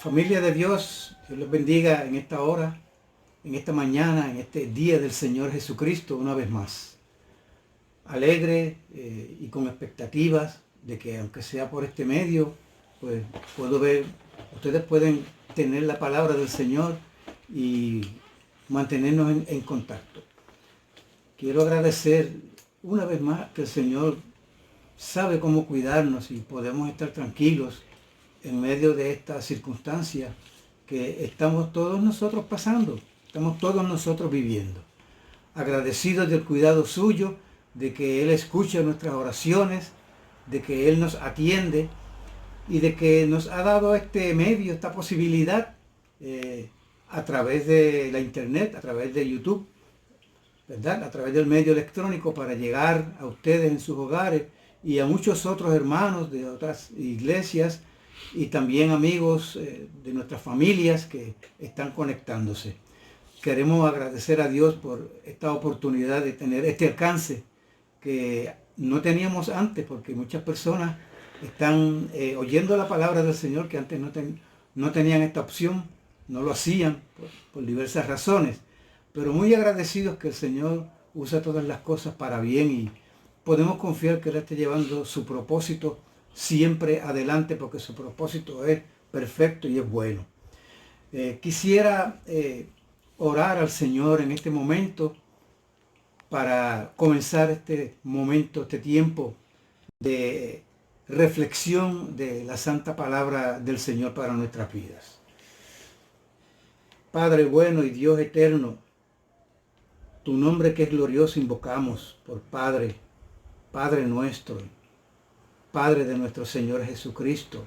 Familia de Dios, Dios los bendiga en esta hora, en esta mañana, en este día del Señor Jesucristo, una vez más. Alegre y con expectativas de que aunque sea por este medio, pues puedo ver, ustedes pueden tener la palabra del Señor y mantenernos en contacto. Quiero agradecer una vez más que el Señor sabe cómo cuidarnos y podemos estar tranquilos en medio de estas circunstancias que estamos todos nosotros pasando, estamos todos nosotros viviendo. Agradecidos del cuidado suyo, de que Él escucha nuestras oraciones, de que Él nos atiende y de que nos ha dado este medio, esta posibilidad a través de la internet, a través de YouTube, ¿verdad? A través del medio electrónico para llegar a ustedes en sus hogares y a muchos otros hermanos de otras iglesias y también amigos de nuestras familias que están conectándose. Queremos agradecer a Dios por esta oportunidad de tener este alcance que no teníamos antes, porque muchas personas están oyendo la palabra del Señor que antes no tenían esta opción, no lo hacían por diversas razones. Pero muy agradecidos que el Señor usa todas las cosas para bien y podemos confiar que Él esté llevando su propósito siempre adelante, porque su propósito es perfecto y es bueno. Quisiera orar al Señor en este momento para comenzar este momento, este tiempo de reflexión de la santa palabra del Señor para nuestras vidas. Padre bueno y Dios eterno, tu nombre que es glorioso invocamos por Padre, Padre nuestro, Padre de nuestro Señor Jesucristo,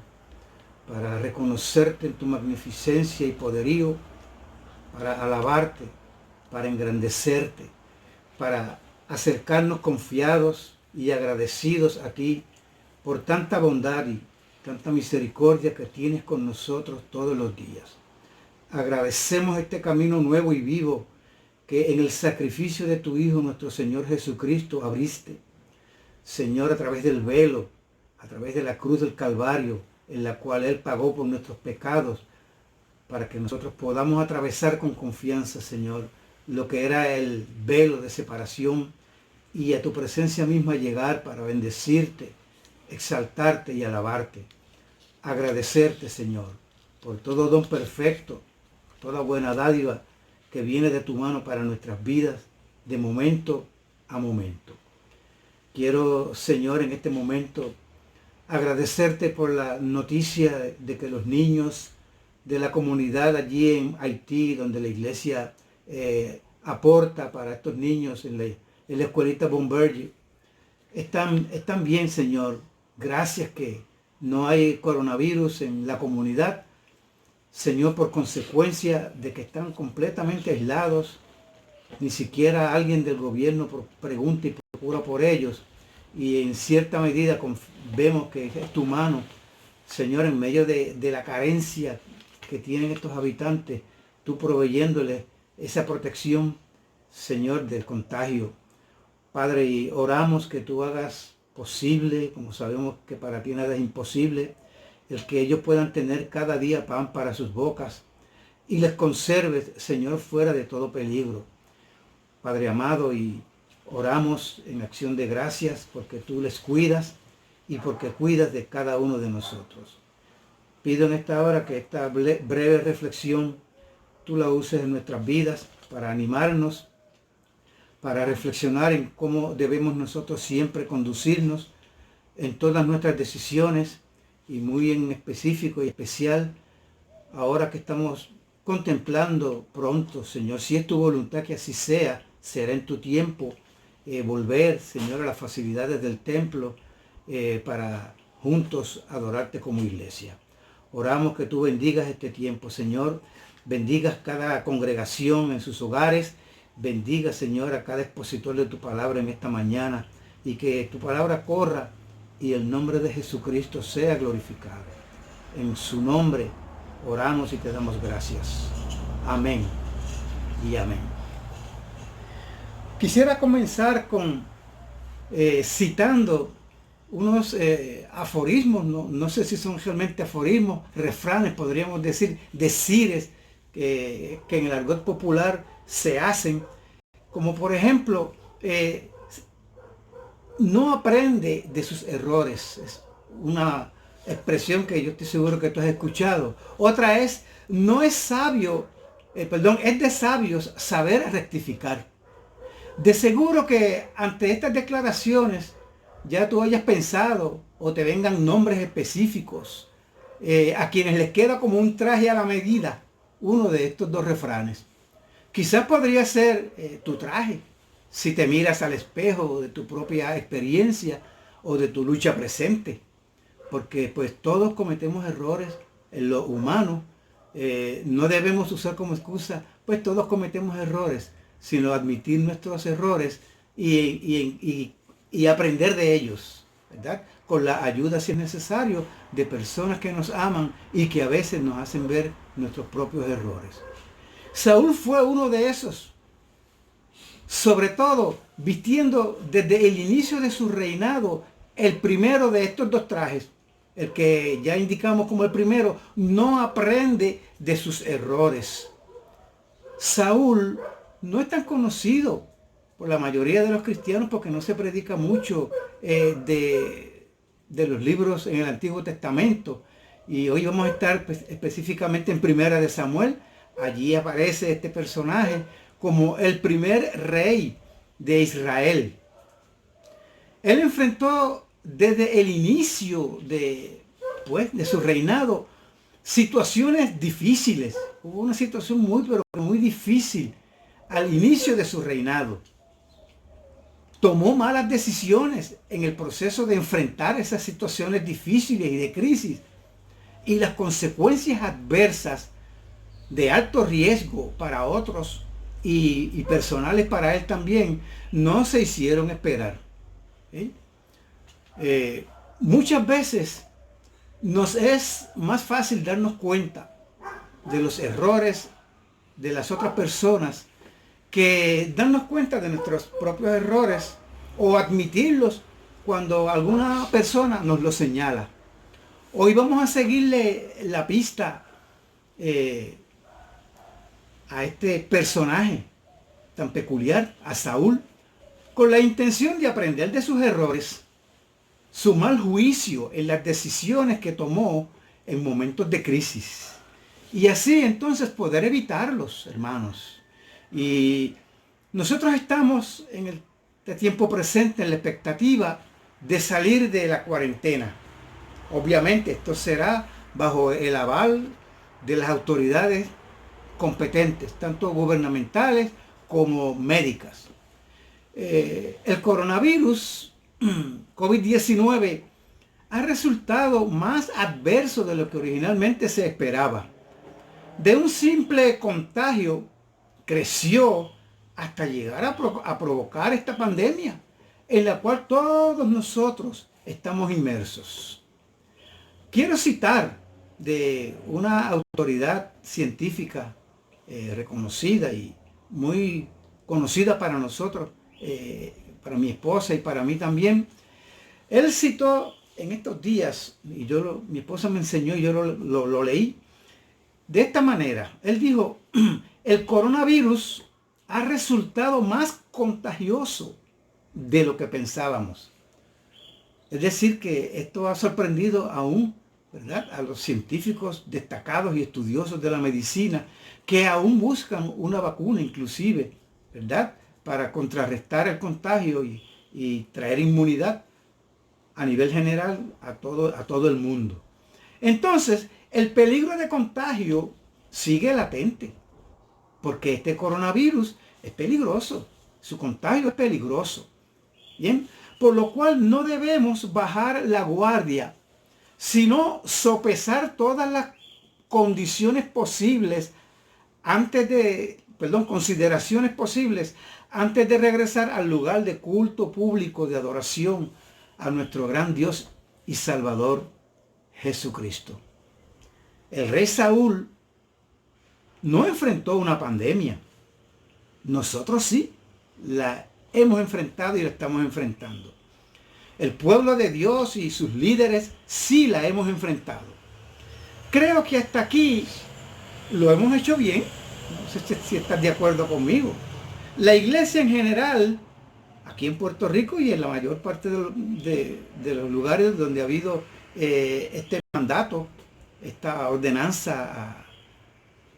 para reconocerte en tu magnificencia y poderío, para alabarte, para engrandecerte, para acercarnos confiados y agradecidos a ti por tanta bondad y tanta misericordia que tienes con nosotros todos los días. Agradecemos este camino nuevo y vivo que en el sacrificio de tu Hijo, nuestro Señor Jesucristo, abriste. Señor, a través del velo, a través de la cruz del Calvario, en la cual Él pagó por nuestros pecados, para que nosotros podamos atravesar con confianza, Señor, lo que era el velo de separación y a tu presencia misma llegar para bendecirte, exaltarte y alabarte. Agradecerte, Señor, por todo don perfecto, toda buena dádiva que viene de tu mano para nuestras vidas, de momento a momento. Quiero, Señor, en este momento agradecerte por la noticia de que los niños de la comunidad allí en Haití, donde la iglesia aporta para estos niños en la escuelita Bomberger, están bien, Señor. Gracias que no hay coronavirus en la comunidad, Señor, por consecuencia de que están completamente aislados. Ni siquiera alguien del gobierno pregunta y procura por ellos. Y en cierta medida vemos que es tu mano, Señor, en medio de la carencia que tienen estos habitantes, tú proveyéndoles esa protección, Señor, del contagio. Padre, y oramos que tú hagas posible, como sabemos que para ti nada es imposible, el que ellos puedan tener cada día pan para sus bocas y les conserves, Señor, fuera de todo peligro. Padre amado, y oramos en acción de gracias porque tú les cuidas y porque cuidas de cada uno de nosotros. Pido en esta hora que esta breve reflexión tú la uses en nuestras vidas para animarnos, para reflexionar en cómo debemos nosotros siempre conducirnos en todas nuestras decisiones y muy en específico y especial ahora que estamos contemplando pronto, Señor, si es tu voluntad que así sea, será en tu tiempo volver, Señor, a las facilidades del templo para juntos adorarte como iglesia. Oramos que tú bendigas este tiempo, Señor, bendigas cada congregación en sus hogares, bendiga, Señor, a cada expositor de tu palabra en esta mañana y que tu palabra corra y el nombre de Jesucristo sea glorificado. En su nombre oramos y te damos gracias. Amén y amén. Quisiera comenzar citando unos aforismos, no sé si son realmente aforismos, refranes, podríamos decir, decires que en el argot popular se hacen, como por ejemplo, no aprende de sus errores. Es una expresión que yo estoy seguro que tú has escuchado. Otra es, no es sabio, es de sabios saber rectificar. De seguro que ante estas declaraciones ya tú hayas pensado o te vengan nombres específicos a quienes les queda como un traje a la medida uno de estos dos refranes. Quizás podría ser tu traje, si te miras al espejo de tu propia experiencia o de tu lucha presente. Porque pues todos cometemos errores en lo humano. No debemos usar como excusa, pues todos cometemos errores, sino admitir nuestros errores y aprender de ellos, ¿verdad? Con la ayuda, si es necesario, de personas que nos aman y que a veces nos hacen ver nuestros propios errores. Saúl fue uno de esos, sobre todo vistiendo desde el inicio de su reinado el primero de estos dos trajes, el que ya indicamos como el primero, no aprende de sus errores. Saúl no es tan conocido por la mayoría de los cristianos porque no se predica mucho de los libros en el Antiguo Testamento. Y hoy vamos a estar específicamente en Primera de Samuel. Allí aparece este personaje como el primer rey de Israel. Él enfrentó desde el inicio de su reinado situaciones difíciles. Hubo una situación muy difícil al inicio de su reinado. Tomó malas decisiones en el proceso de enfrentar esas situaciones difíciles y de crisis. Y las consecuencias adversas de alto riesgo para otros y personales para él también, no se hicieron esperar. ¿Sí? Muchas veces nos es más fácil darnos cuenta de los errores de las otras personas que darnos cuenta de nuestros propios errores o admitirlos cuando alguna persona nos lo señala. Hoy vamos a seguirle la pista a este personaje tan peculiar, a Saúl, con la intención de aprender de sus errores, su mal juicio en las decisiones que tomó en momentos de crisis. Y así entonces poder evitarlos, hermanos. Y nosotros estamos en el tiempo presente en la expectativa de salir de la cuarentena. Obviamente esto será bajo el aval de las autoridades competentes, tanto gubernamentales como médicas. El coronavirus COVID-19 ha resultado más adverso de lo que originalmente se esperaba. De un simple contagio creció hasta llegar a provocar esta pandemia en la cual todos nosotros estamos inmersos. Quiero citar de una autoridad científica reconocida y muy conocida para nosotros, para mi esposa y para mí también. Él citó en estos días, y mi esposa me enseñó y yo lo leí, de esta manera. Él dijo, el coronavirus ha resultado más contagioso de lo que pensábamos. Es decir, que esto ha sorprendido aún, ¿verdad?, a los científicos destacados y estudiosos de la medicina, que aún buscan una vacuna inclusive, ¿verdad?, para contrarrestar el contagio y traer inmunidad a nivel general a todo el mundo. Entonces, el peligro de contagio sigue latente, porque este coronavirus es peligroso, su contagio es peligroso. Bien, por lo cual no debemos bajar la guardia, sino sopesar todas las condiciones posibles consideraciones posibles antes de regresar al lugar de culto público de adoración a nuestro gran Dios y Salvador Jesucristo. El rey Saúl no enfrentó una pandemia. Nosotros sí la hemos enfrentado y la estamos enfrentando. El pueblo de Dios y sus líderes sí la hemos enfrentado. Creo que hasta aquí lo hemos hecho bien. No sé si estás de acuerdo conmigo. La iglesia en general, aquí en Puerto Rico y en la mayor parte de los lugares donde ha habido este mandato, esta ordenanza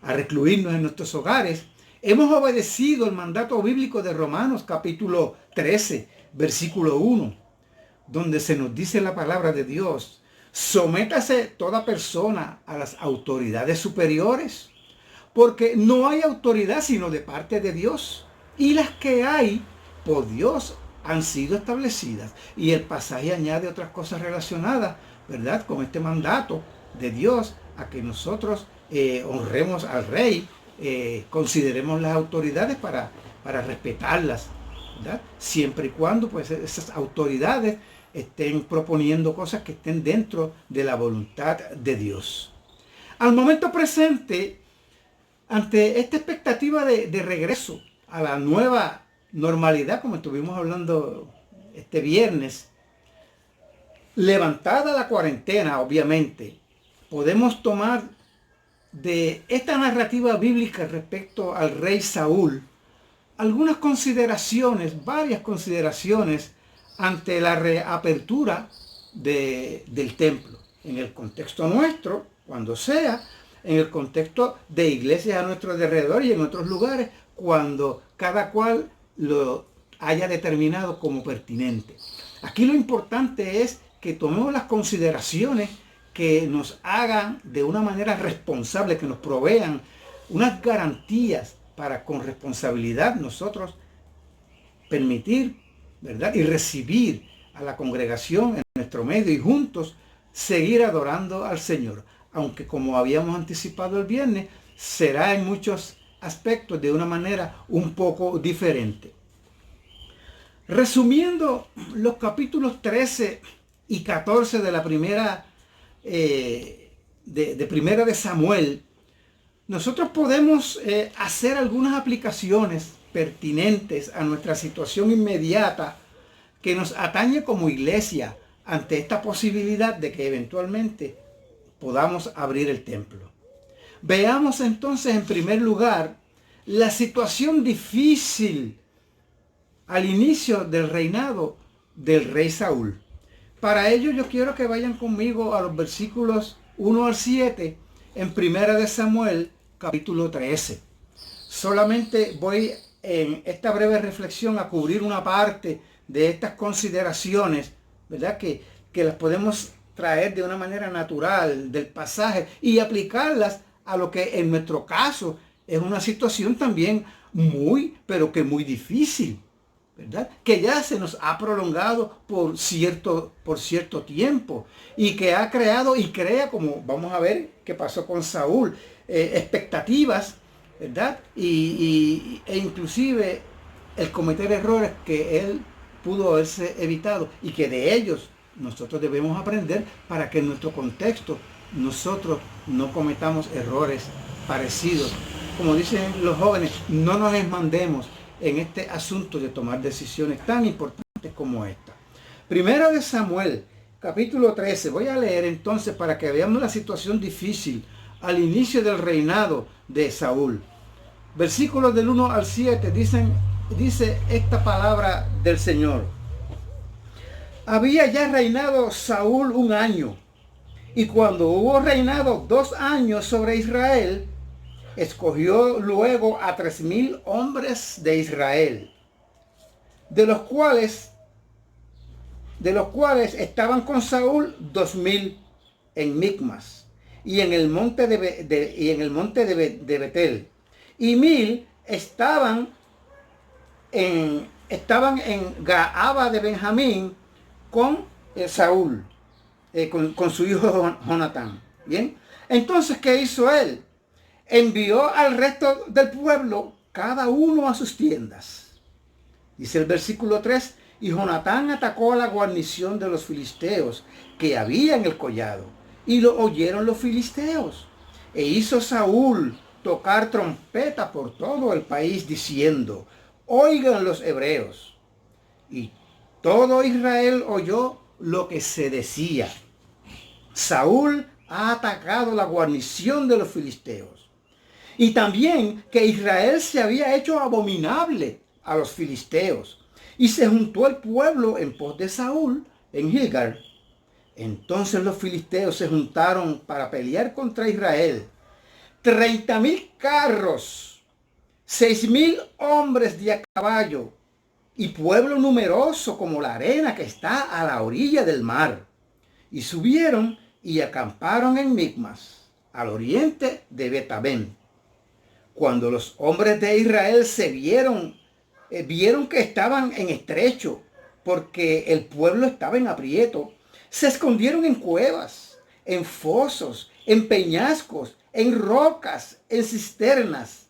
a recluirnos en nuestros hogares, hemos obedecido el mandato bíblico de Romanos capítulo 13, versículo 1, donde se nos dice la palabra de Dios: sométase toda persona a las autoridades superiores, porque no hay autoridad sino de parte de Dios, y las que hay por Dios han sido establecidas. Y el pasaje añade otras cosas relacionadas, ¿verdad?, con este mandato de Dios a que nosotros honremos al rey, consideremos las autoridades para respetarlas, ¿verdad?, siempre y cuando pues esas autoridades estén proponiendo cosas que estén dentro de la voluntad de Dios. Al momento presente, ante esta expectativa de regreso a la nueva normalidad, como estuvimos hablando este viernes, levantada la cuarentena, obviamente, podemos tomar de esta narrativa bíblica respecto al rey Saúl algunas consideraciones, varias consideraciones ante la reapertura del templo, en el contexto nuestro, cuando sea, en el contexto de iglesias a nuestro alrededor y en otros lugares, cuando cada cual lo haya determinado como pertinente. Aquí lo importante es que tomemos las consideraciones que nos hagan de una manera responsable, que nos provean unas garantías para con responsabilidad nosotros permitir, ¿verdad?, y recibir a la congregación en nuestro medio y juntos seguir adorando al Señor. Aunque, como habíamos anticipado el viernes, será en muchos aspectos de una manera un poco diferente. Resumiendo los capítulos 13 y 14 de la primera primera de Samuel, nosotros podemos hacer algunas aplicaciones pertinentes a nuestra situación inmediata que nos atañe como iglesia ante esta posibilidad de que eventualmente podamos abrir el templo. Veamos entonces en primer lugar la situación difícil al inicio del reinado del rey Saúl. Para ello yo quiero que vayan conmigo a los versículos 1 al 7 en primera de Samuel capítulo 13. Solamente voy en esta breve reflexión a cubrir una parte de estas consideraciones, ¿verdad?, que las podemos traer de una manera natural del pasaje y aplicarlas a lo que en nuestro caso es una situación también pero que muy difícil, ¿verdad?, que ya se nos ha prolongado por cierto tiempo y que ha creado y crea, como vamos a ver qué pasó con Saúl, expectativas, ¿verdad?, e inclusive el cometer errores que él pudo haberse evitado y que de ellos nosotros debemos aprender para que en nuestro contexto nosotros no cometamos errores parecidos. Como dicen los jóvenes, no nos desmandemos en este asunto de tomar decisiones tan importantes como esta. Primera de Samuel, capítulo 13. Voy a leer entonces para que veamos la situación difícil al inicio del reinado de Saúl. Versículos del 1 al 7 dice esta palabra del Señor. Había ya reinado Saúl 1 año, y cuando hubo reinado 2 años sobre Israel, escogió luego a 3,000 hombres de Israel, de los cuales estaban con Saúl 2,000 en Micmas y en el monte de Betel, y 1,000 estaban en Gaaba de Benjamín con Saúl, con su hijo Jonatán. Bien, entonces, ¿qué hizo él? Envió al resto del pueblo, cada uno a sus tiendas. Dice el versículo 3, y Jonatán atacó a la guarnición de los filisteos que había en el collado, y lo oyeron los filisteos. E hizo Saúl tocar trompeta por todo el país, diciendo, oigan los hebreos. Y Todo Israel oyó lo que se decía. Saúl ha atacado la guarnición de los filisteos. Y también que Israel se había hecho abominable a los filisteos. Y se juntó el pueblo en pos de Saúl en Gilgal. Entonces los filisteos se juntaron para pelear contra Israel. 30,000 carros, 6,000 hombres de a caballo y pueblo numeroso como la arena que está a la orilla del mar. Y subieron y acamparon en Micmas, al oriente de Betabén. Cuando los hombres de Israel se vieron que estaban en estrecho, porque el pueblo estaba en aprieto, se escondieron en cuevas, en fosos, en peñascos, en rocas, en cisternas.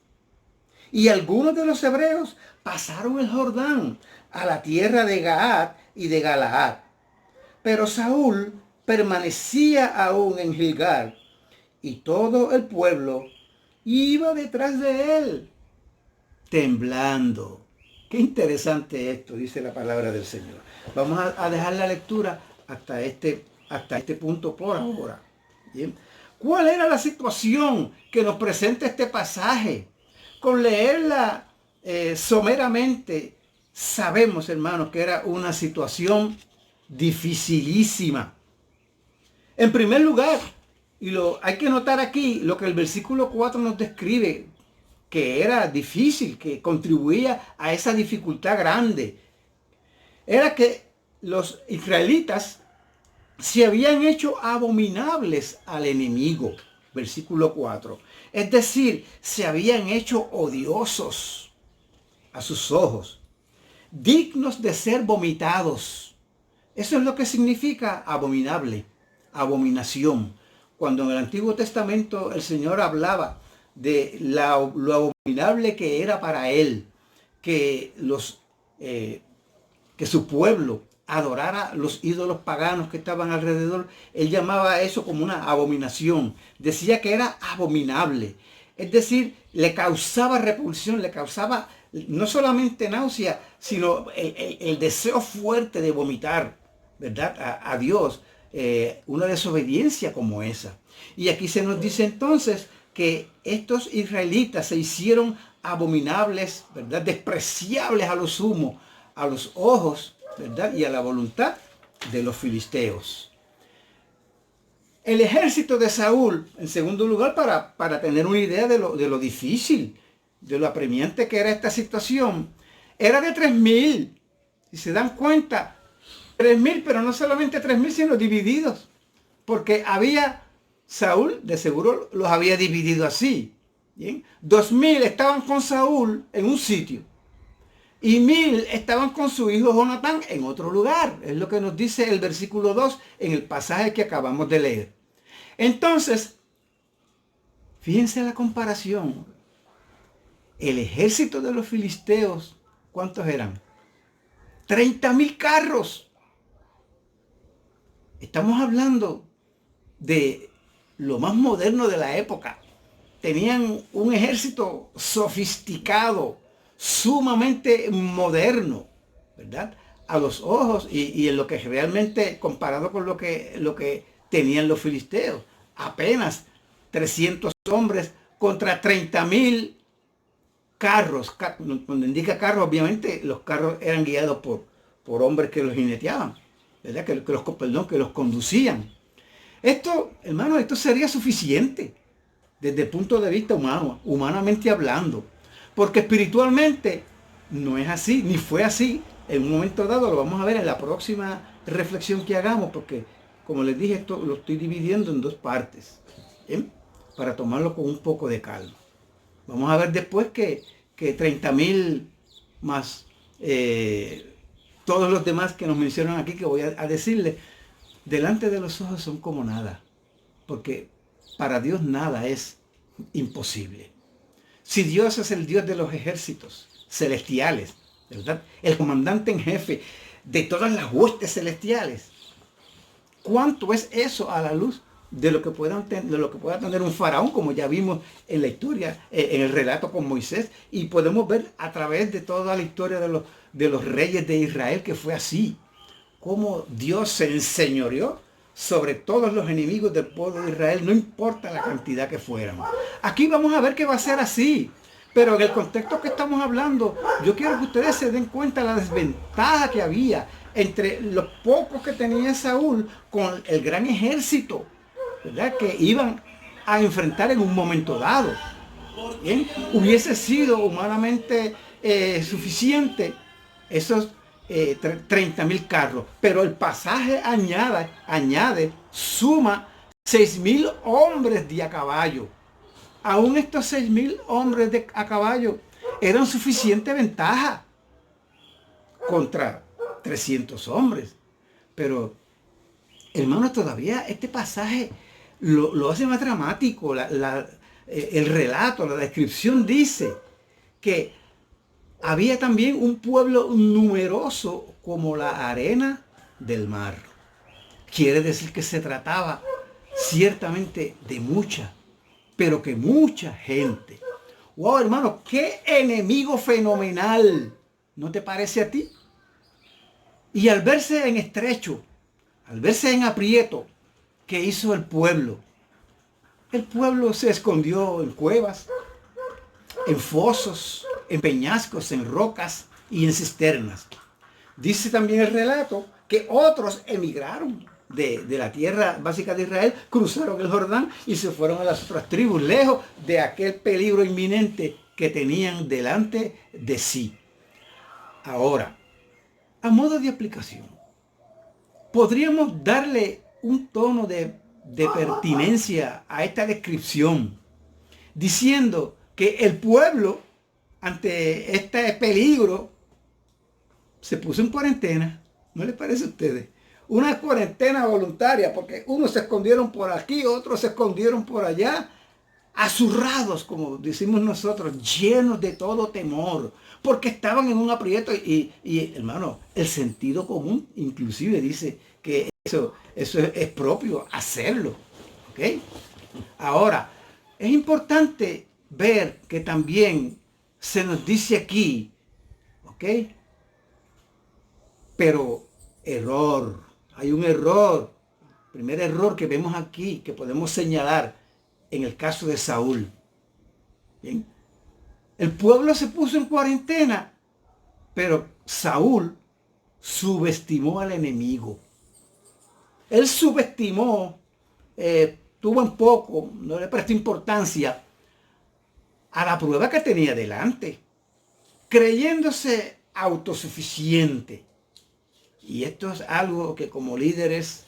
Y algunos de los hebreos pasaron el Jordán a la tierra de Gad y de Galaad. Pero Saúl permanecía aún en Gilgal, y todo el pueblo iba detrás de él, temblando. Qué interesante esto, dice la palabra del Señor. Vamos a dejar la lectura hasta este punto por ahora. ¿Bien? ¿Cuál era la situación que nos presenta este pasaje? Con leerla someramente, sabemos, hermanos, que era una situación dificilísima. En primer lugar, hay que notar aquí lo que el versículo 4 nos describe, que era difícil, que contribuía a esa dificultad grande. Era que los israelitas se habían hecho abominables al enemigo. Versículo 4. Es decir, se habían hecho odiosos a sus ojos, dignos de ser vomitados. Eso es lo que significa abominable, abominación. Cuando en el Antiguo Testamento el Señor hablaba de lo abominable que era para él que su pueblo adorara los ídolos paganos que estaban alrededor, él llamaba eso como una abominación. Decía que era abominable. Es decir, le causaba repulsión, le causaba no solamente náusea, sino el deseo fuerte de vomitar, ¿verdad? A Dios, una desobediencia como esa. Y aquí se nos dice entonces que estos israelitas se hicieron abominables, ¿verdad? Despreciables a lo sumo, a los ojos, ¿verdad? Y a la voluntad de los filisteos. El ejército de Saúl, en segundo lugar, para tener una idea de lo difícil, de lo apremiante que era esta situación, era de 3,000. Si se dan cuenta, 3,000, pero no solamente 3,000, sino divididos. Porque Saúl de seguro los había dividido así. ¿Bien? 2,000 estaban con Saúl en un sitio. Y 1,000 estaban con su hijo Jonatán en otro lugar. Es lo que nos dice el versículo 2 en el pasaje que acabamos de leer. Entonces, fíjense la comparación. El ejército de los filisteos, ¿cuántos eran? 30,000 carros. Estamos hablando de lo más moderno de la época. Tenían un ejército sofisticado, sumamente moderno, ¿verdad? A los ojos y en lo que realmente, comparado con lo que tenían los filisteos. Apenas 300 hombres contra 30,000 carros. Cuando indica carros, obviamente los carros eran guiados por hombres que los jineteaban, ¿verdad? Que los conducían. Esto, hermano, esto sería suficiente desde el punto de vista humano, humanamente hablando. Porque espiritualmente no es así, ni fue así. En un momento dado lo vamos a ver en la próxima reflexión que hagamos, porque como les dije, esto lo estoy dividiendo en dos partes, ¿bien? Para tomarlo con un poco de calma. Vamos a ver después que 30,000 más todos los demás que nos mencionan aquí, que voy a decirles, delante de los ojos son como nada. Porque para Dios nada es imposible. Si Dios es el Dios de los ejércitos celestiales, ¿verdad? El comandante en jefe de todas las huestes celestiales, ¿cuánto es eso a la luz de lo que pueda tener un faraón, como ya vimos en la historia, en el relato con Moisés, y podemos ver a través de toda la historia de los reyes de Israel que fue así, cómo Dios se enseñoreó sobre todos los enemigos del pueblo de Israel, no importa la cantidad que fueran. Aquí vamos a ver que va a ser así, pero en el contexto que estamos hablando, yo quiero que ustedes se den cuenta de la desventaja que había entre los pocos que tenía Saúl con el gran ejército, ¿verdad?, que iban a enfrentar en un momento dado. ¿Bien? Hubiese sido humanamente suficiente esos 30.000 carros, pero el pasaje añade, suma 6.000 hombres de a caballo. Aún estos 6.000 hombres a caballo eran suficiente ventaja contra 300 hombres. Pero, hermanos, todavía este pasaje lo hace más dramático. El relato, la descripción dice que había también un pueblo numeroso como la arena del mar. Quiere decir que se trataba ciertamente de mucha, pero que mucha gente. Wow, hermano, qué enemigo fenomenal. ¿No te parece a ti? Y al verse en estrecho, al verse en aprieto, ¿qué hizo el pueblo? El pueblo se escondió en cuevas, en fosos, en peñascos, en rocas y en cisternas. Dice también el relato que otros emigraron de la tierra básica de Israel, cruzaron el Jordán y se fueron a las otras tribus, lejos de aquel peligro inminente que tenían delante de sí. Ahora, a modo de aplicación, podríamos darle un tono de pertinencia a esta descripción, diciendo que el pueblo, ante este peligro, se puso en cuarentena. ¿No les parece a ustedes? Una cuarentena voluntaria, porque unos se escondieron por aquí, otros se escondieron por allá, azurrados, como decimos nosotros, llenos de todo temor, porque estaban en un aprieto y hermano, el sentido común inclusive dice que eso es propio hacerlo. ¿Ok? Ahora, es importante ver que también se nos dice aquí, ¿ok?, pero error, hay un error, primer error que vemos aquí, que podemos señalar en el caso de Saúl. ¿Bien? El pueblo se puso en cuarentena, pero Saúl subestimó al enemigo. Él subestimó, tuvo en poco, no le prestó importancia a la prueba que tenía delante, creyéndose autosuficiente. Y esto es algo que como líderes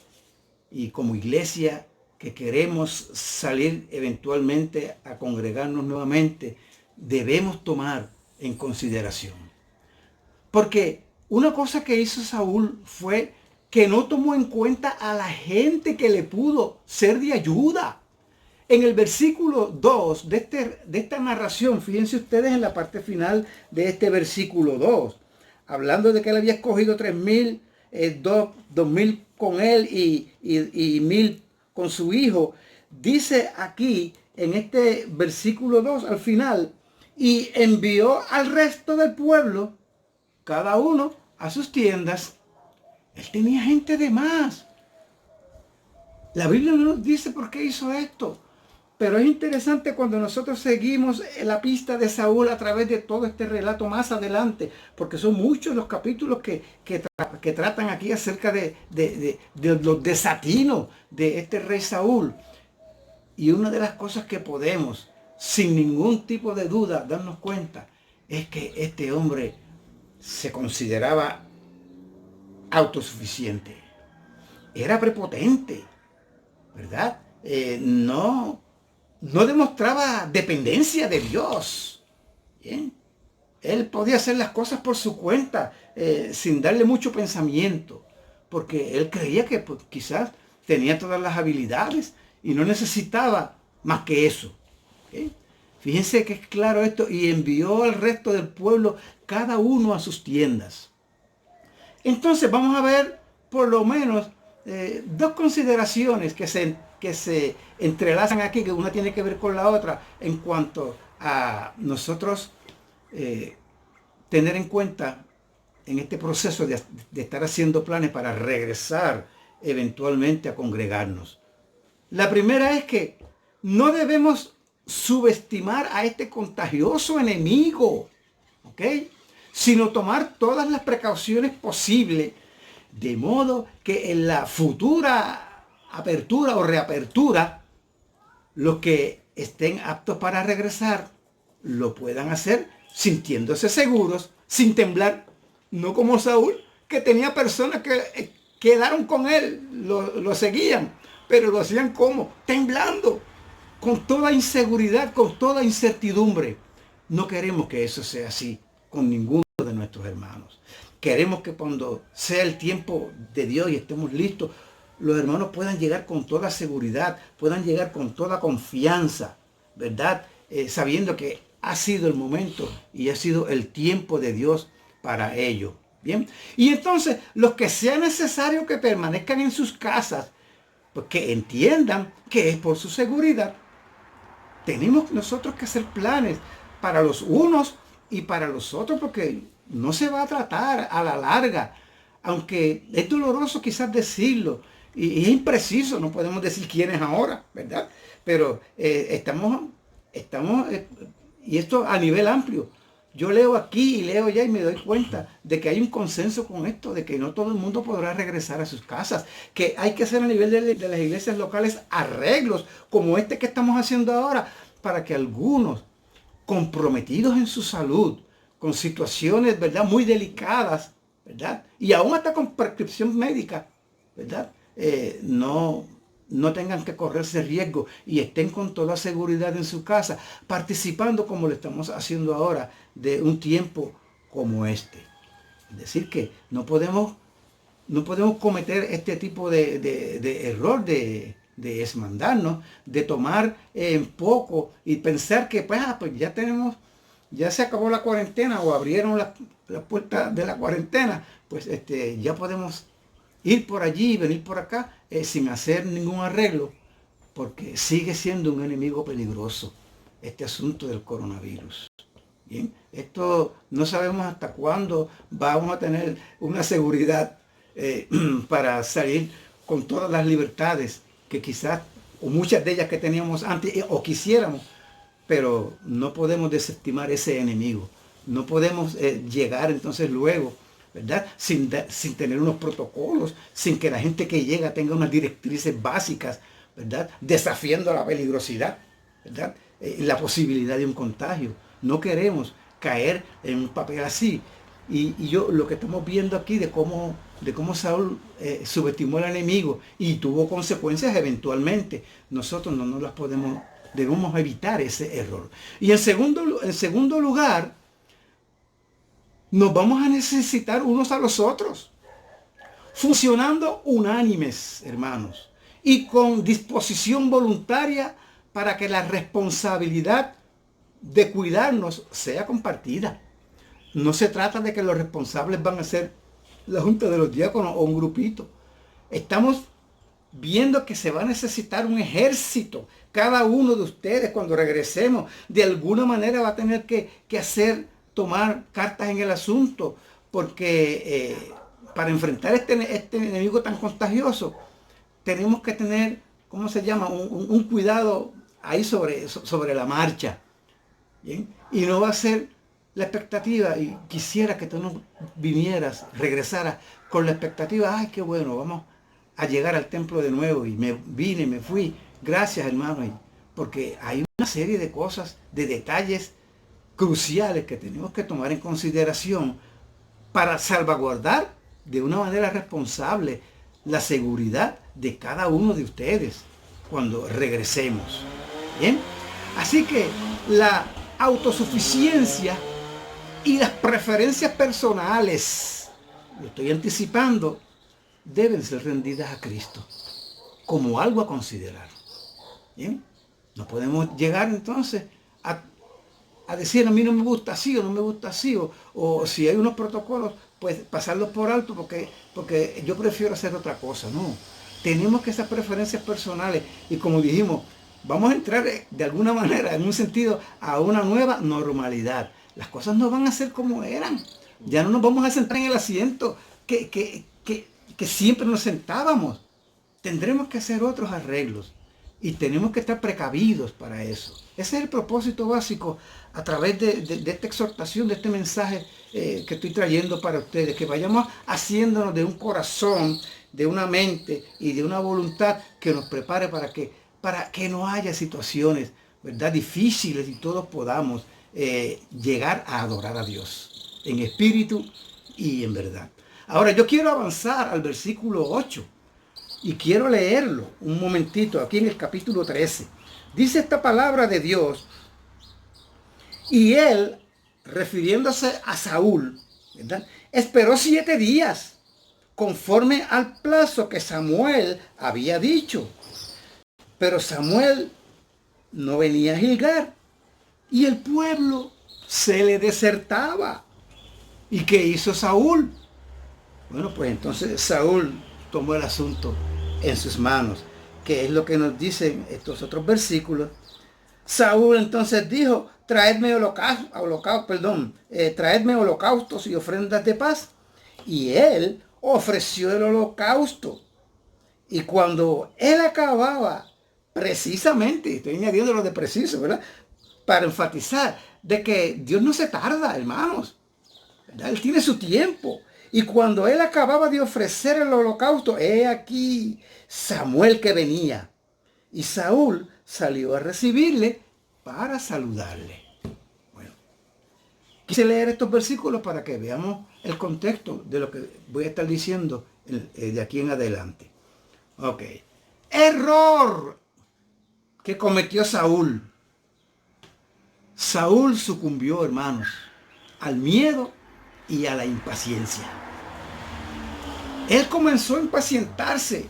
y como iglesia que queremos salir eventualmente a congregarnos nuevamente, debemos tomar en consideración. Porque una cosa que hizo Saúl fue que no tomó en cuenta a la gente que le pudo ser de ayuda. En el versículo 2 de esta narración, fíjense ustedes en la parte final de este versículo 2, hablando de que él había escogido 3.000, 2.000 con él y 1.000 con su hijo. Dice aquí en este versículo 2 al final, y envió al resto del pueblo, cada uno a sus tiendas. Él tenía gente de más. La Biblia no nos dice por qué hizo esto, pero es interesante cuando nosotros seguimos la pista de Saúl a través de todo este relato más adelante, porque son muchos los capítulos que tratan aquí acerca de los desatinos de este rey Saúl. Y una de las cosas que podemos, sin ningún tipo de duda, darnos cuenta, es que este hombre se consideraba autosuficiente. Era prepotente, ¿verdad? No demostraba dependencia de Dios. ¿Bien? Él podía hacer las cosas por su cuenta, sin darle mucho pensamiento, porque él creía que pues, quizás tenía todas las habilidades y no necesitaba más que eso. ¿Okay? Fíjense que es claro esto, y envió al resto del pueblo cada uno a sus tiendas. Entonces vamos a ver por lo menos dos consideraciones que se que se entrelazan aquí, que una tiene que ver con la otra, en cuanto a nosotros tener en cuenta en este proceso de estar haciendo planes para regresar eventualmente a congregarnos. La primera es que no debemos subestimar a este contagioso enemigo, ¿ok? Sino tomar todas las precauciones posibles, de modo que en la futura apertura o reapertura, los que estén aptos para regresar lo puedan hacer sintiéndose seguros, sin temblar, no como Saúl, que tenía personas que quedaron con él, lo seguían, pero lo hacían como temblando, con toda inseguridad, con toda incertidumbre. No queremos que eso sea así con ninguno de nuestros hermanos. Queremos que cuando sea el tiempo de Dios y estemos listos, los hermanos puedan llegar con toda seguridad, puedan llegar con toda confianza, ¿verdad? Sabiendo que ha sido el momento y ha sido el tiempo de Dios para ello. Bien, y entonces los que sea necesario que permanezcan en sus casas, pues que entiendan que es por su seguridad. Tenemos nosotros que hacer planes para los unos y para los otros, porque no se va a tratar a la larga, aunque es doloroso quizás decirlo y es impreciso, no podemos decir quién es ahora, ¿verdad? Pero estamos y esto a nivel amplio. Yo leo aquí y leo allá y me doy cuenta de que hay un consenso con esto, de que no todo el mundo podrá regresar a sus casas, que hay que hacer a nivel de las iglesias locales arreglos como este que estamos haciendo ahora, para que algunos comprometidos en su salud, con situaciones, ¿verdad?, muy delicadas, ¿verdad?, y aún hasta con prescripción médica, ¿verdad?, no tengan que correrse riesgo y estén con toda seguridad en su casa, participando como lo estamos haciendo ahora de un tiempo como este. Es decir, que no podemos cometer este tipo de error de desmandarnos, de tomar en poco y pensar que pues ya se acabó la cuarentena o abrieron la puerta de la cuarentena, pues ya podemos ir por allí y venir por acá sin hacer ningún arreglo, porque sigue siendo un enemigo peligroso este asunto del coronavirus. Bien, esto no sabemos hasta cuándo vamos a tener una seguridad para salir con todas las libertades que quizás, o muchas de ellas que teníamos antes o quisiéramos, pero no podemos desestimar ese enemigo. No podemos llegar entonces luego, ¿verdad?, sin tener unos protocolos, sin que la gente que llega tenga unas directrices básicas, ¿verdad?, desafiando la peligrosidad, ¿verdad?, la posibilidad de un contagio. No queremos caer en un papel así. Y yo lo que estamos viendo aquí de cómo Saúl subestimó al enemigo y tuvo consecuencias eventualmente, nosotros no nos las debemos evitar ese error. Y en segundo lugar, nos vamos a necesitar unos a los otros, funcionando unánimes, hermanos, y con disposición voluntaria para que la responsabilidad de cuidarnos sea compartida. No se trata de que los responsables van a ser la Junta de los Diáconos o un grupito. Estamos viendo que se va a necesitar un ejército. Cada uno de ustedes, cuando regresemos, de alguna manera va a tener que tomar cartas en el asunto, porque para enfrentar este enemigo tan contagioso, tenemos que tener, ¿cómo se llama?, un cuidado ahí sobre la marcha. ¿Bien? Y no va a ser la expectativa, y quisiera que tú no regresaras con la expectativa, ay, qué bueno, vamos a llegar al templo de nuevo, y me fui, gracias, hermano, porque hay una serie de cosas, de detalles cruciales que tenemos que tomar en consideración para salvaguardar de una manera responsable la seguridad de cada uno de ustedes cuando regresemos. ¿Bien? Así que la autosuficiencia y las preferencias personales, lo estoy anticipando, deben ser rendidas a Cristo como algo a considerar. ¿Bien? No podemos llegar entonces a decir, a mí no me gusta así o no me gusta así, o si hay unos protocolos, pues pasarlos por alto porque yo prefiero hacer otra cosa. No, tenemos que esas preferencias personales y como dijimos, vamos a entrar de alguna manera, en un sentido, a una nueva normalidad. Las cosas no van a ser como eran. Ya no nos vamos a sentar en el asiento que siempre nos sentábamos. Tendremos que hacer otros arreglos y tenemos que estar precavidos para eso. Ese es el propósito básico a través de esta exhortación, de este mensaje que estoy trayendo para ustedes, que vayamos haciéndonos de un corazón, de una mente y de una voluntad que nos prepare para que no haya situaciones, ¿verdad?, difíciles y todos podamos llegar a adorar a Dios en espíritu y en verdad. Ahora yo quiero avanzar al versículo 8 y quiero leerlo un momentito aquí en el capítulo 13. Dice esta palabra de Dios: y él, refiriéndose a Saúl, ¿verdad?, esperó 7 días conforme al plazo que Samuel había dicho. Pero Samuel no venía a Gilgal y el pueblo se le desertaba. ¿Y qué hizo Saúl? Bueno, pues entonces Saúl tomó el asunto en sus manos, que es lo que nos dicen estos otros versículos. Saúl entonces dijo: traedme holocaustos y ofrendas de paz. Y él ofreció el holocausto. Y cuando él acababa, precisamente, estoy añadiendo lo de preciso, ¿verdad?, para enfatizar de que Dios no se tarda, hermanos, ¿verdad? Él tiene su tiempo. Y cuando él acababa de ofrecer el holocausto, he aquí Samuel que venía. Y Saúl salió a recibirle para saludarle. Bueno, quise leer estos versículos para que veamos el contexto de lo que voy a estar diciendo de aquí en adelante. Ok. Error que cometió Saúl. Saúl sucumbió, hermanos, al miedo y a la impaciencia. Él comenzó a impacientarse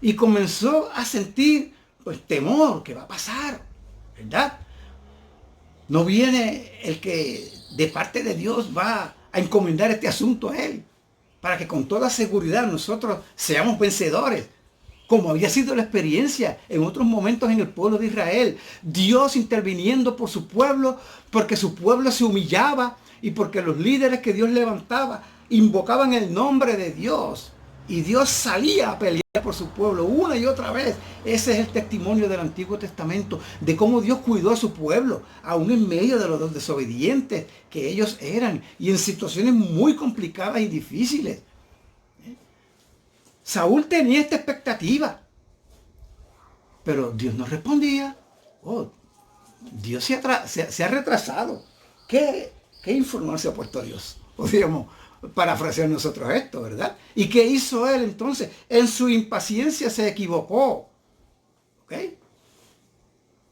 y comenzó a sentir, pues, temor. ¿Qué va a pasar? ¿Verdad? No viene el que de parte de Dios va a encomendar este asunto a él, para que con toda seguridad nosotros seamos vencedores, como había sido la experiencia en otros momentos en el pueblo de Israel. Dios interviniendo por su pueblo, porque su pueblo se humillaba y porque los líderes que Dios levantaba invocaban el nombre de Dios. Y Dios salía a pelear por su pueblo una y otra vez. Ese es el testimonio del Antiguo Testamento, de cómo Dios cuidó a su pueblo, aún en medio de los desobedientes que ellos eran, y en situaciones muy complicadas y difíciles. Saúl tenía esta expectativa, pero Dios no respondía. Oh, Dios se ha retrasado. ¿Qué información se ha puesto Dios? Podríamos parafrasear nosotros esto, ¿verdad? ¿Y qué hizo él entonces? En su impaciencia se equivocó. ¿Ok?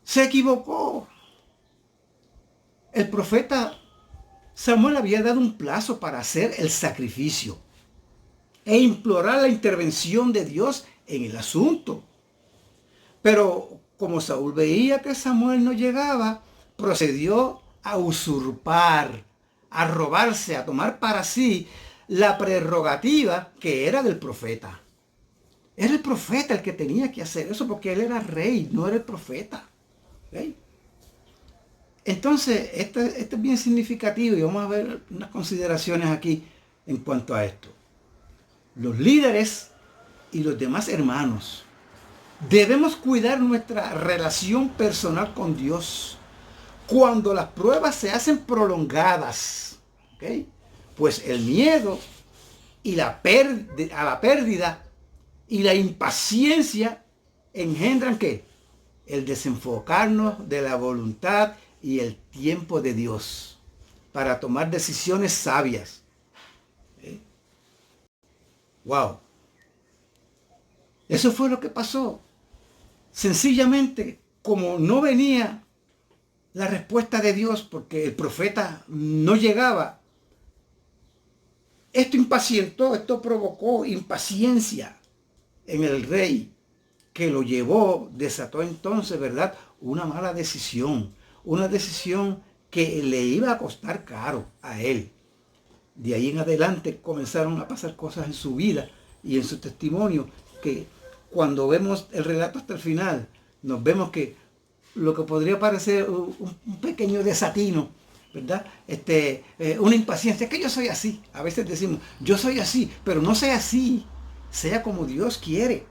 Se equivocó. El profeta Samuel había dado un plazo para hacer el sacrificio e implorar la intervención de Dios en el asunto. Pero como Saúl veía que Samuel no llegaba, procedió a usurpar, a robarse, a tomar para sí la prerrogativa que era del profeta. Era el profeta el que tenía que hacer eso, porque él era rey, no era el profeta. ¿Okay? Entonces, esto es bien significativo y vamos a ver unas consideraciones aquí en cuanto a esto. Los líderes y los demás hermanos debemos cuidar nuestra relación personal con Dios cuando las pruebas se hacen prolongadas. ¿Okay? Pues el miedo y a la pérdida y la impaciencia engendran ¿qué? El desenfocarnos de la voluntad y el tiempo de Dios para tomar decisiones sabias. Wow. Eso fue lo que pasó. Sencillamente, como no venía la respuesta de Dios porque el profeta no llegaba, esto provocó impaciencia en el rey, que lo llevó, desató entonces, ¿verdad?, una mala decisión, una decisión que le iba a costar caro a él. De ahí en adelante comenzaron a pasar cosas en su vida y en su testimonio que cuando vemos el relato hasta el final, nos vemos que lo que podría parecer un pequeño desatino, ¿verdad? Una impaciencia, es que yo soy así. A veces decimos, yo soy así, pero no sea así. Sea como Dios quiere.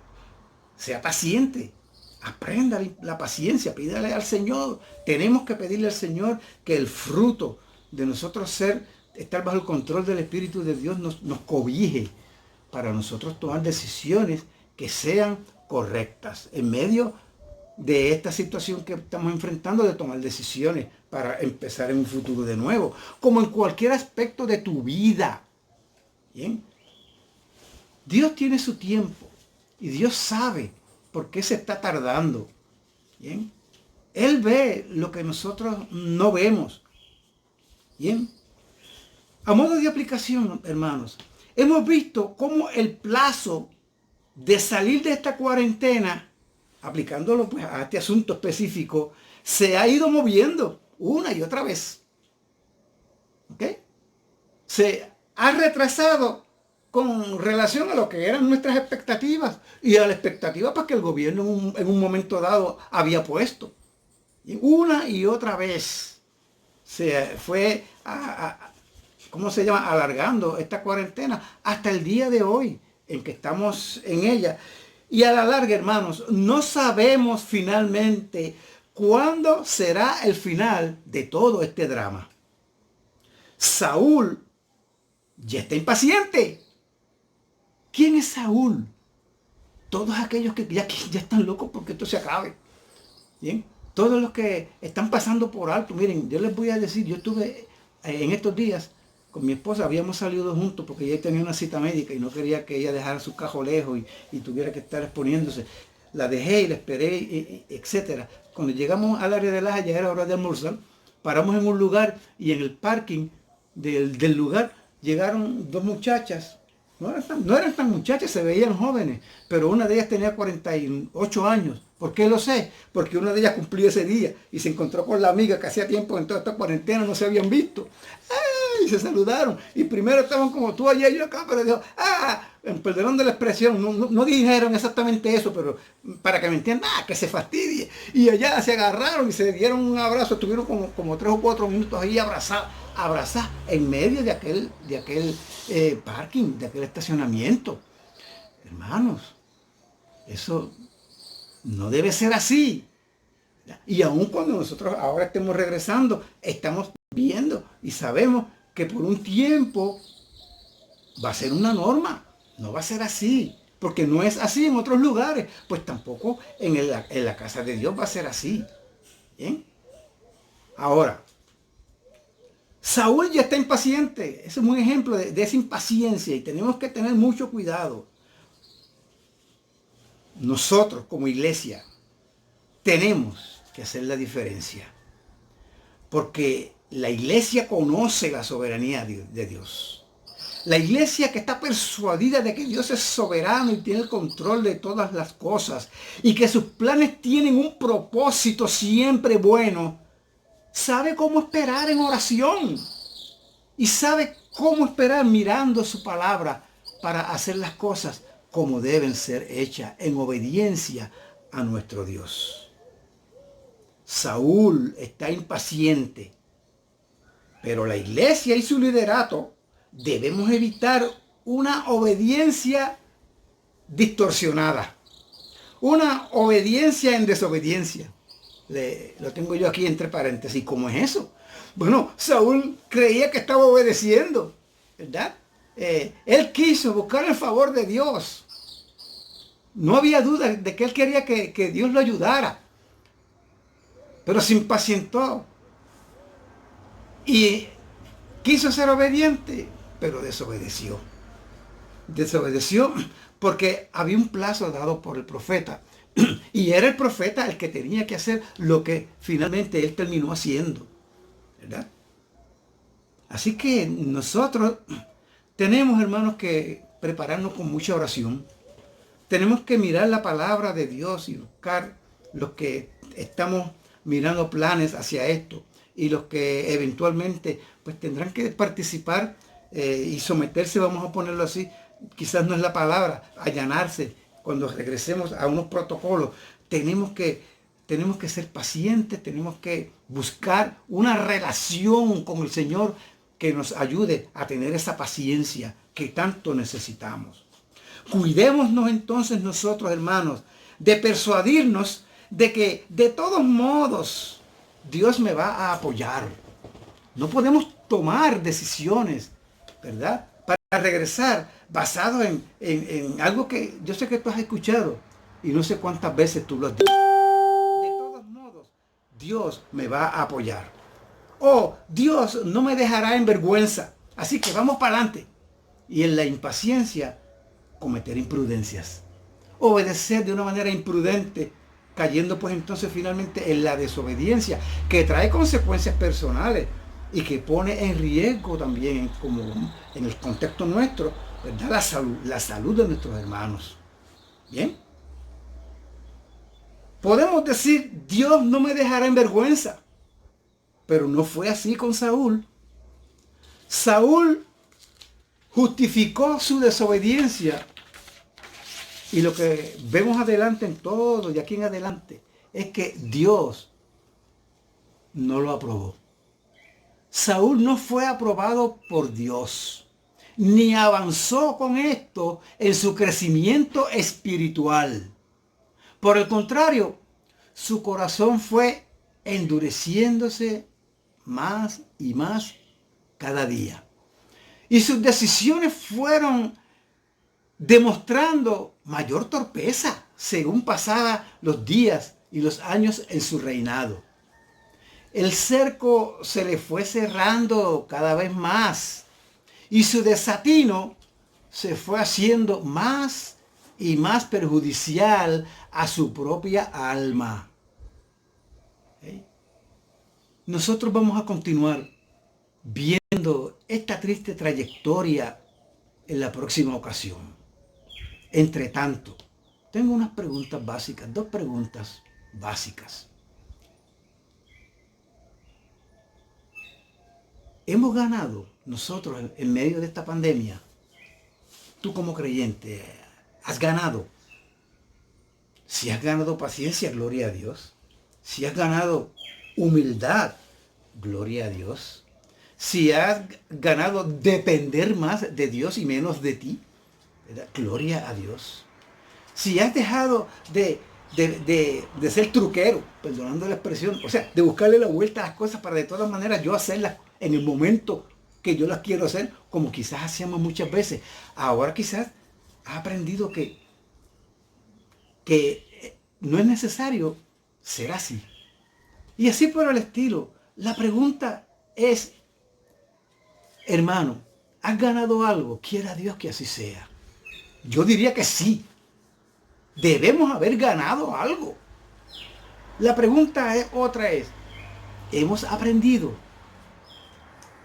Sea paciente. Aprenda la paciencia, pídale al Señor. Tenemos que pedirle al Señor que el fruto de nosotros estar bajo el control del Espíritu de Dios nos cobije para nosotros tomar decisiones que sean correctas en medio de esta situación que estamos enfrentando, de tomar decisiones para empezar en un futuro de nuevo, como en cualquier aspecto de tu vida. Bien, Dios tiene su tiempo y Dios sabe por qué se está tardando. Bien, Él ve lo que nosotros no vemos. Bien, a modo de aplicación, hermanos, hemos visto cómo el plazo de salir de esta cuarentena, aplicándolo pues a este asunto específico, se ha ido moviendo una y otra vez. ¿Ok? Se ha retrasado con relación a lo que eran nuestras expectativas y a la expectativa pues, que el gobierno en un momento dado había puesto. Y una y otra vez se fue ¿cómo se llama? Alargando esta cuarentena hasta el día de hoy en que estamos en ella. Y a la larga, hermanos, no sabemos finalmente cuándo será el final de todo este drama. Saúl ya está impaciente. ¿Quién es Saúl? Todos aquellos que ya están locos porque esto se acabe. ¿Bien? Todos los que están pasando por alto. Miren, yo les voy a decir, yo estuve en estos días con mi esposa, habíamos salido juntos porque ella tenía una cita médica y no quería que ella dejara su cajo lejos y tuviera que estar exponiéndose. La dejé y la esperé, etc. Cuando llegamos al área de Laja, ya era hora de almorzar, paramos en un lugar y en el parking del lugar llegaron dos muchachas. No eran tan muchachas, se veían jóvenes, pero una de ellas tenía 48 años. ¿Por qué lo sé? Porque una de ellas cumplió ese día y se encontró con la amiga que hacía tiempo en toda esta cuarentena no se habían visto. Y se saludaron. Y primero estaban como tú allá y yo acá, pero dijo, perdón de la expresión, no dijeron exactamente eso, pero para que me entiendan, que se fastidie. Y allá se agarraron y se dieron un abrazo, estuvieron como 3 o 4 minutos ahí abrazadas en medio de aquel parking, de aquel estacionamiento. Hermanos, eso no debe ser así. Y aun cuando nosotros ahora estemos regresando, estamos viendo y sabemos que por un tiempo va a ser una norma. No va a ser así. Porque no es así en otros lugares. Pues tampoco en la casa de Dios va a ser así. ¿Bien? Ahora, Saúl ya está impaciente. Ese es un ejemplo de esa impaciencia y tenemos que tener mucho cuidado. Nosotros como iglesia tenemos que hacer la diferencia. Porque la iglesia conoce la soberanía de Dios. La iglesia que está persuadida de que Dios es soberano y tiene el control de todas las cosas y que sus planes tienen un propósito siempre bueno, sabe cómo esperar en oración y sabe cómo esperar mirando su palabra para hacer las cosas como deben ser hechas en obediencia a nuestro Dios. Saúl está impaciente, pero la iglesia y su liderato debemos evitar una obediencia distorsionada, una obediencia en desobediencia. Lo tengo yo aquí entre paréntesis. ¿Cómo es eso? Bueno, Saúl creía que estaba obedeciendo, ¿verdad? Él quiso buscar el favor de Dios. No había duda de que él quería que Dios lo ayudara. Pero se impacientó. Y quiso ser obediente, pero desobedeció. Desobedeció porque había un plazo dado por el profeta. Y era el profeta el que tenía que hacer lo que finalmente él terminó haciendo, ¿verdad? Así que nosotros tenemos, hermanos, que prepararnos con mucha oración. Tenemos que mirar la palabra de Dios y buscar los que estamos mirando planes hacia esto y los que eventualmente pues tendrán que participar y someterse, vamos a ponerlo así, quizás no es la palabra, allanarse cuando regresemos a unos protocolos, tenemos que ser pacientes, tenemos que buscar una relación con el Señor que nos ayude a tener esa paciencia que tanto necesitamos. Cuidémonos entonces nosotros, hermanos, de persuadirnos de que de todos modos Dios me va a apoyar. No podemos tomar decisiones, ¿verdad?, para regresar basado en algo que yo sé que tú has escuchado y no sé cuántas veces tú lo has dicho. De todos modos, Dios me va a apoyar. O Dios no me dejará en vergüenza. Así que vamos para adelante. Y en la impaciencia, cometer imprudencias. Obedecer de una manera imprudente, cayendo pues entonces finalmente en la desobediencia, que trae consecuencias personales y que pone en riesgo también, como en el contexto nuestro, ¿verdad?, la salud de nuestros hermanos. Bien. Podemos decir, Dios no me dejará en vergüenza. Pero no fue así con Saúl. Saúl justificó su desobediencia. Y lo que vemos adelante en todo, de aquí en adelante, es que Dios no lo aprobó. Saúl no fue aprobado por Dios, ni avanzó con esto en su crecimiento espiritual. Por el contrario, su corazón fue endureciéndose más y más cada día. Y sus decisiones fueron demostrando mayor torpeza según pasaban los días y los años en su reinado. El cerco se le fue cerrando cada vez más y su desatino se fue haciendo más y más perjudicial a su propia alma. ¿Okay? Nosotros vamos a continuar viendo esta triste trayectoria en la próxima ocasión. Entre tanto, tengo unas preguntas básicas, dos preguntas básicas. ¿Hemos ganado nosotros en medio de esta pandemia? Tú como creyente, ¿has ganado? Si has ganado paciencia, gloria a Dios. Si has ganado humildad, gloria a Dios. Si has ganado depender más de Dios y menos de ti, ¿verdad?, gloria a Dios. Si has dejado de ser truquero, perdonando la expresión, o sea, de buscarle la vuelta a las cosas para de todas maneras yo hacerlas en el momento que yo las quiero hacer, como quizás hacíamos muchas veces. Ahora quizás has aprendido que no es necesario ser así. Y así por el estilo. La pregunta es, hermano, ¿has ganado algo? Quiera Dios que así sea. Yo diría que sí. Debemos haber ganado algo. La pregunta es otra es, ¿hemos aprendido?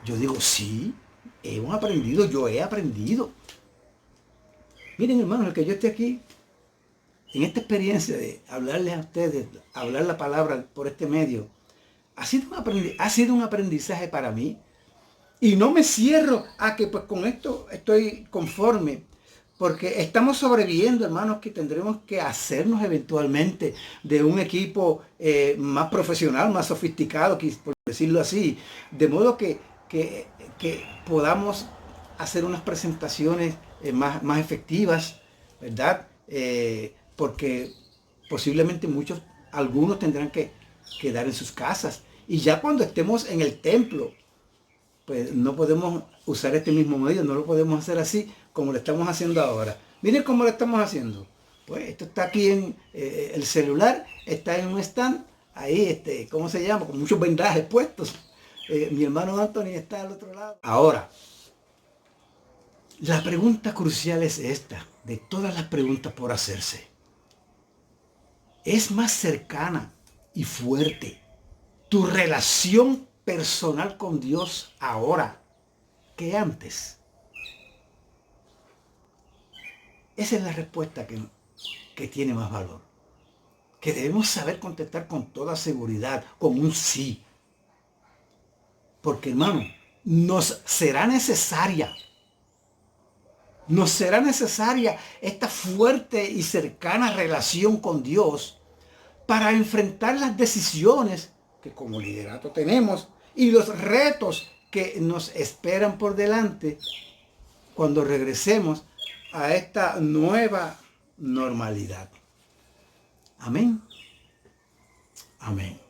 Yo digo, sí, hemos aprendido, yo he aprendido. Miren, hermanos, el que yo esté aquí, en esta experiencia de hablarles a ustedes, hablar la palabra por este medio, ha sido un aprendizaje para mí. Y no me cierro a que pues con esto estoy conforme, porque estamos sobreviviendo, hermanos, que tendremos que hacernos eventualmente de un equipo más profesional, más sofisticado, por decirlo así, de modo que podamos hacer unas presentaciones más efectivas, ¿verdad? Porque posiblemente algunos tendrán que quedar en sus casas. Y ya cuando estemos en el templo, pues no podemos usar este mismo medio, no lo podemos hacer así como lo estamos haciendo ahora. Miren cómo lo estamos haciendo. Pues esto está aquí en el celular, está en un stand, ahí, ¿cómo se llama? Con muchos vendajes puestos. Mi hermano Anthony está al otro lado. Ahora, la pregunta crucial es esta, de todas las preguntas por hacerse. ¿Es más cercana y fuerte tu relación personal con Dios ahora que antes? Esa es la respuesta que tiene más valor, que debemos saber contestar con toda seguridad, con un sí. Porque, hermano, nos será necesaria Nos será necesaria esta fuerte y cercana relación con Dios para enfrentar las decisiones que como liderato tenemos y los retos que nos esperan por delante cuando regresemos a esta nueva normalidad. Amén. Amén.